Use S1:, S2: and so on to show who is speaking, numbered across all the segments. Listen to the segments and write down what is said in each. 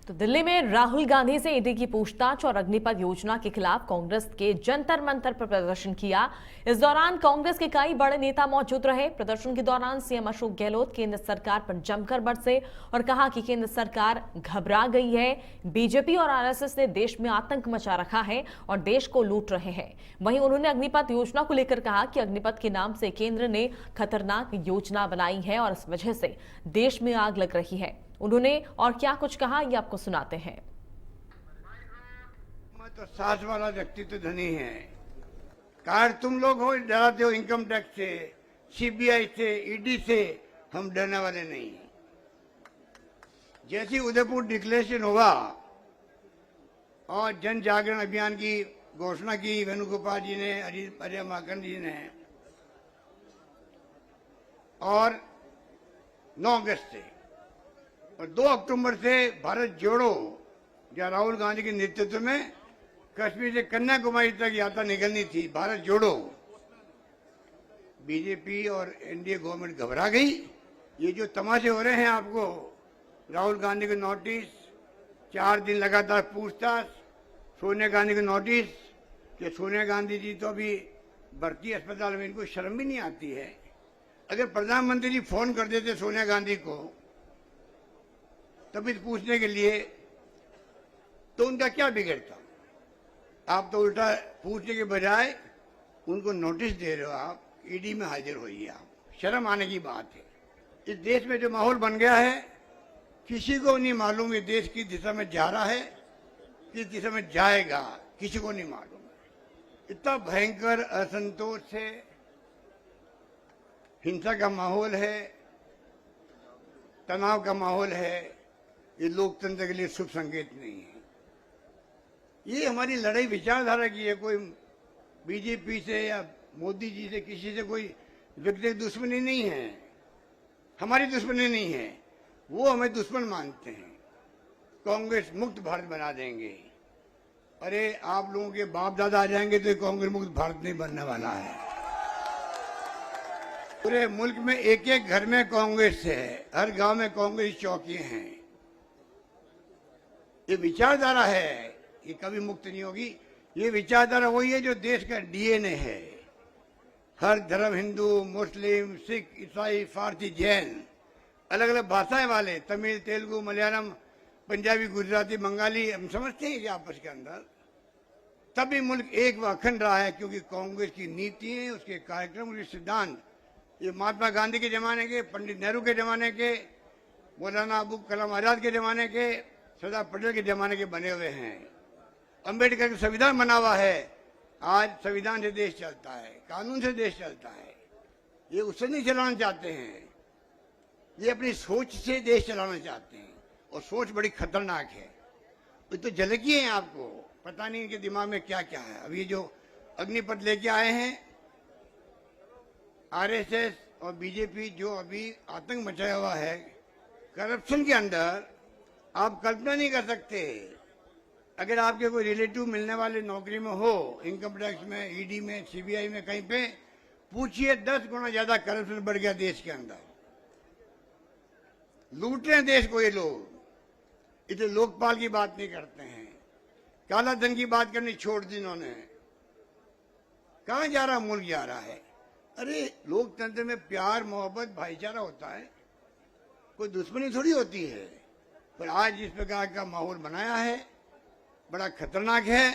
S1: तो दिल्ली में राहुल गांधी से ईडी की पूछताछ और अग्निपथ योजना के खिलाफ कांग्रेस के जंतर मंतर पर प्रदर्शन किया। इस दौरान कांग्रेस के कई बड़े नेता मौजूद रहे। प्रदर्शन के दौरान सीएम अशोक गहलोत केंद्र सरकार पर जमकर बरसे और कहा कि केंद्र सरकार घबरा गई है। बीजेपी और आरएसएस ने देश में आतंक मचा रखा है और देश को लूट रहे हैं। वहीं उन्होंने अग्निपथ योजना को लेकर कहा कि अग्निपथ के नाम से केंद्र ने खतरनाक योजना बनाई है और इस वजह से देश में आग लग रही है। उन्होंने और क्या कुछ कहा ये आपको सुनाते हैं।
S2: मैं तो सास वाला व्यक्ति तो धनी है। कार तुम लोग हो डराते हो इनकम टैक्स से, सीबीआई से, ईडी से। हम डरने वाले नहीं हैं। जैसी उदयपुर डिक्लेरेशन हुआ और जन जागरण अभियान की घोषणा की वेणुगोपाल जी ने, अजय माकन जी ने, और 9 अगस्त से और 2 अक्टूबर से भारत जोड़ो, जहाँ राहुल गांधी के नेतृत्व में कश्मीर से कन्याकुमारी तक यात्रा निकलनी थी, भारत जोड़ो। बीजेपी और एनडीए गवर्नमेंट घबरा गई। ये जो तमाशे हो रहे हैं आपको, राहुल गांधी को नोटिस, 4 दिन लगातार पूछताछ, सोनिया गांधी को नोटिस कि सोनिया गांधी जी तो अभी भर्ती अस्पताल में, इनको शर्म भी नहीं आती है। अगर प्रधानमंत्री जी फोन कर देते सोनिया गांधी को तभी पूछने के लिए, तो उनका क्या बिगड़ता? आप तो उल्टा पूछने के बजाय उनको नोटिस दे रहे हो। आप ईडी में हाजिर होइए। आप शर्म आने की बात है। इस देश में जो माहौल बन गया है, किसी को नहीं मालूम ये देश किस दिशा में जा रहा है, किस दिशा में जाएगा, किसी को नहीं मालूम। इतना भयंकर असंतोष है, हिंसा का माहौल है, तनाव का माहौल है। ये लोकतंत्र के लिए शुभ संकेत नहीं है। ये हमारी लड़ाई विचारधारा की है। कोई बीजेपी से या मोदी जी से, किसी से कोई व्यक्तिगत दुश्मनी नहीं है। हमारी दुश्मनी नहीं है। वो हमें दुश्मन मानते हैं। कांग्रेस मुक्त भारत बना देंगे। अरे आप लोगों के बाप दादा आ जाएंगे तो कांग्रेस मुक्त भारत नहीं बनने वाला है। पूरे मुल्क में एक एक घर में कांग्रेस है। हर गांव में कांग्रेस चौकियां हैं। ये विचारधारा है, ये कभी मुक्त नहीं होगी। ये विचारधारा वही है जो देश का डीएनए है। हर धर्म, हिंदू, मुस्लिम, सिख, ईसाई, फारसी, जैन, अलग अलग भाषाएं वाले, तमिल, तेलुगु, मलयालम, पंजाबी, गुजराती, बंगाली, हम समझते हैं कि आपस के अंदर तभी मुल्क एक व अखंड रहा है, क्योंकि कांग्रेस की नीतियां, उसके कार्यक्रम, उसके सिद्धांत ये महात्मा गांधी के जमाने के, पंडित नेहरू के जमाने के, मौलाना अबुल कलाम आजाद के जमाने के, सरदार पटेल के जमाने के बने हुए हैं। अंबेडकर का संविधान बना हुआ है। आज संविधान से देश चलता है, कानून से देश चलता है। ये उससे नहीं चलाना चाहते हैं, ये अपनी सोच से देश चलाना चाहते हैं। और सोच बड़ी खतरनाक है। ये तो झलकी है आपको, पता नहीं इनके दिमाग में क्या क्या है। अब ये जो अग्निपथ लेके आए हैं आरएसएस और बीजेपी, जो अभी आतंक मचाया हुआ है करप्शन के अंदर, आप कल्पना नहीं कर सकते। अगर आपके कोई रिलेटिव मिलने वाले नौकरी में हो, इनकम टैक्स में, ईडी में, सीबीआई में, कहीं पे पूछिए, 10 गुना ज्यादा करप्शन बढ़ गया देश के अंदर। लूट रहे हैं देश को ये लोग। इसे लोकपाल की बात नहीं करते हैं, काला धन की बात करनी छोड़ दी इन्होंने। कहां जा रहा मुल्क, जा रहा है। अरे लोकतंत्र में प्यार, मोहब्बत, भाईचारा होता है, कोई दुश्मनी थोड़ी होती है। पर आज जिस प्रकार का माहौल बनाया है, बड़ा खतरनाक है।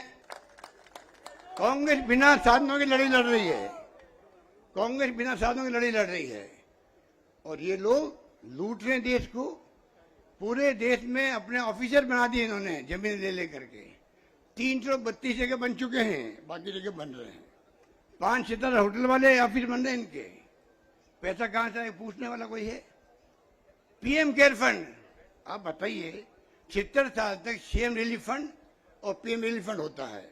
S2: कांग्रेस बिना साधनों की लड़ाई लड़ रही है। कांग्रेस बिना साधनों की लड़ाई लड़ रही है। और ये लोग लूट रहे हैं देश को। पूरे देश में अपने ऑफिसर बना दिए इन्होंने, जमीन ले लेकर के। 332 जगह बन चुके हैं, बाकी जगह बन रहे हैं। 5 सितारा होटल वाले ऑफिस बन रहे हैं इनके। पैसा कहां से पूछने वाला कोई है? पीएम केयर फंड, आप बताइए, 76 साल तक सीएम रिलीफ फंड और पीएम रिलीफ फंड होता है,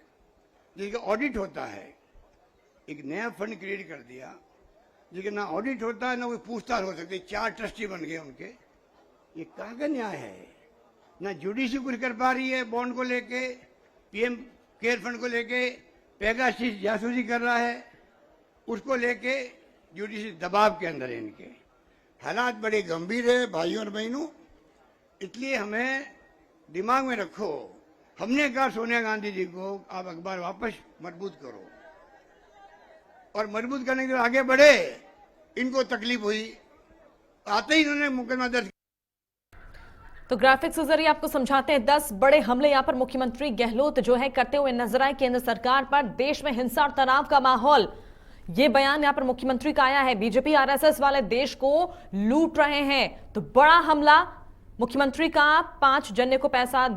S2: जिसका ऑडिट होता है। एक नया फंड क्रिएट कर दिया, जिसका ना ऑडिट होता है, ना कोई पूछताछ हो सकती। 4 ट्रस्टी बन गए उनके। ये कहाँ का न्याय है? ना जुडिशरी कुछ कर पा रही है बॉन्ड को लेके, पीएम केयर फंड को लेके। पेगासिस जासूसी कर रहा है, उसको लेके जुडिशरी दबाव के अंदर है इनके। हालात बड़े गंभीर है भाइयों और बहनों। इसलिए हमें दिमाग में रखो, हमने कहा सोनिया गांधी जी को आप अखबार वापस मजबूत करो, और मजबूत करने के लिए आगे बढ़े। इनको तकलीफ हुई, आते ही इन्होंने मुकदमा दर्ज।
S1: तो ग्राफिक्स के जरिए आपको समझाते हैं 10 बड़े हमले यहां पर मुख्यमंत्री गहलोत जो है करते हुए नजर आए केंद्र सरकार पर। देश में हिंसा और तनाव का माहौल, ये बयान यहां पर मुख्यमंत्री का आया है। बीजेपी आरएसएस वाले देश को लूट रहे हैं, तो बड़ा हमला मुख्यमंत्री का। 5 जने को पैसा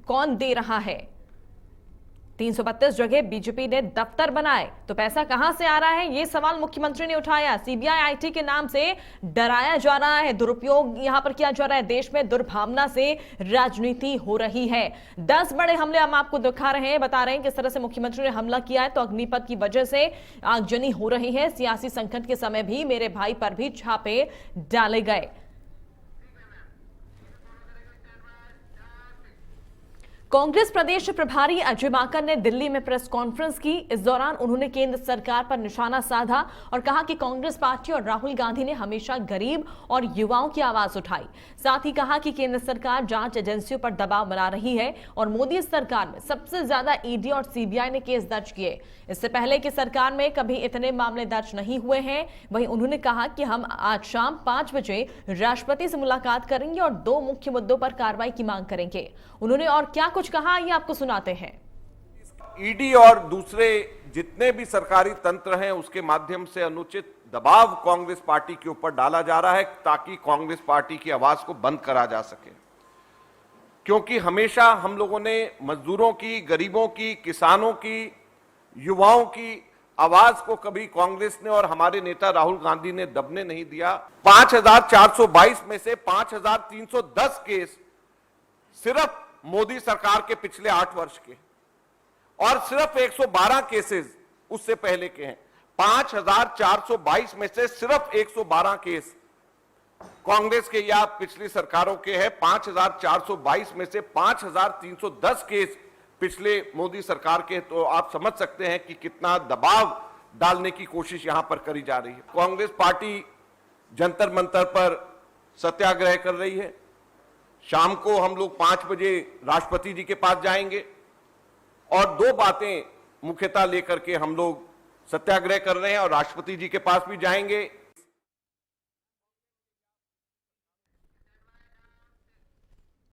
S1: कौन दे रहा है? 332 जगह बीजेपी ने दफ्तर बनाए, तो पैसा कहां से आ रहा है, यह सवाल मुख्यमंत्री ने उठाया। सीबीआई आईटी के नाम से डराया जा रहा है, दुरुपयोग यहां पर किया जा रहा है। देश में दुर्भावना से राजनीति हो रही है। 10 बड़े हमले हम आपको दिखा रहे हैं, बता रहे हैं किस तरह से मुख्यमंत्री ने हमला किया है। तो अग्निपथ की वजह से आगजनी हो रही है। सियासी संकट के समय भी मेरे भाई पर भी छापे डाले गए। कांग्रेस प्रदेश प्रभारी अजय माकन ने दिल्ली में प्रेस कॉन्फ्रेंस की। इस दौरान उन्होंने केंद्र सरकार पर निशाना साधा और कहा कि कांग्रेस पार्टी और राहुल गांधी ने हमेशा गरीब और युवाओं की आवाज उठाई। साथ ही कहा कि केंद्र सरकार जांच एजेंसियों पर दबाव बना रही है और मोदी सरकार में सबसे ज्यादा ईडी और सीबीआई ने केस दर्ज किए। इससे पहले की सरकार में कभी इतने मामले दर्ज नहीं हुए हैं। वहीं उन्होंने कहा कि हम आज शाम 5 बजे राष्ट्रपति से मुलाकात करेंगे और 2 मुख्य मुद्दों पर कार्रवाई की मांग करेंगे। उन्होंने और क्या कुछ कहा, ये आपको सुनाते हैं।
S3: ईडी और दूसरे जितने भी सरकारी तंत्र हैं उसके माध्यम से अनुचित दबाव कांग्रेस पार्टी के ऊपर डाला जा रहा है ताकि कांग्रेस पार्टी की आवाज को बंद करा जा सके। क्योंकि हमेशा हम लोगों ने मजदूरों की, गरीबों की, किसानों की, युवाओं की आवाज को कभी कांग्रेस ने और हमारे नेता राहुल गांधी ने दबने नहीं दिया। 5422 में से 5310 केस सिर्फ मोदी सरकार के पिछले 8 वर्ष के, और सिर्फ 112 केसेस उससे पहले के हैं। 5422 में से सिर्फ 112 केस कांग्रेस के या पिछली सरकारों के हैं। 5422 में से 5310 केस पिछले मोदी सरकार के। तो आप समझ सकते हैं कि कितना दबाव डालने की कोशिश यहां पर करी जा रही है। कांग्रेस पार्टी जंतर मंतर पर सत्याग्रह कर रही है। शाम को हम लोग 5 बजे राष्ट्रपति जी के पास जाएंगे और 2 बातें मुख्यतः लेकर के हम लोग सत्याग्रह कर रहे हैं और राष्ट्रपति जी के पास भी जाएंगे।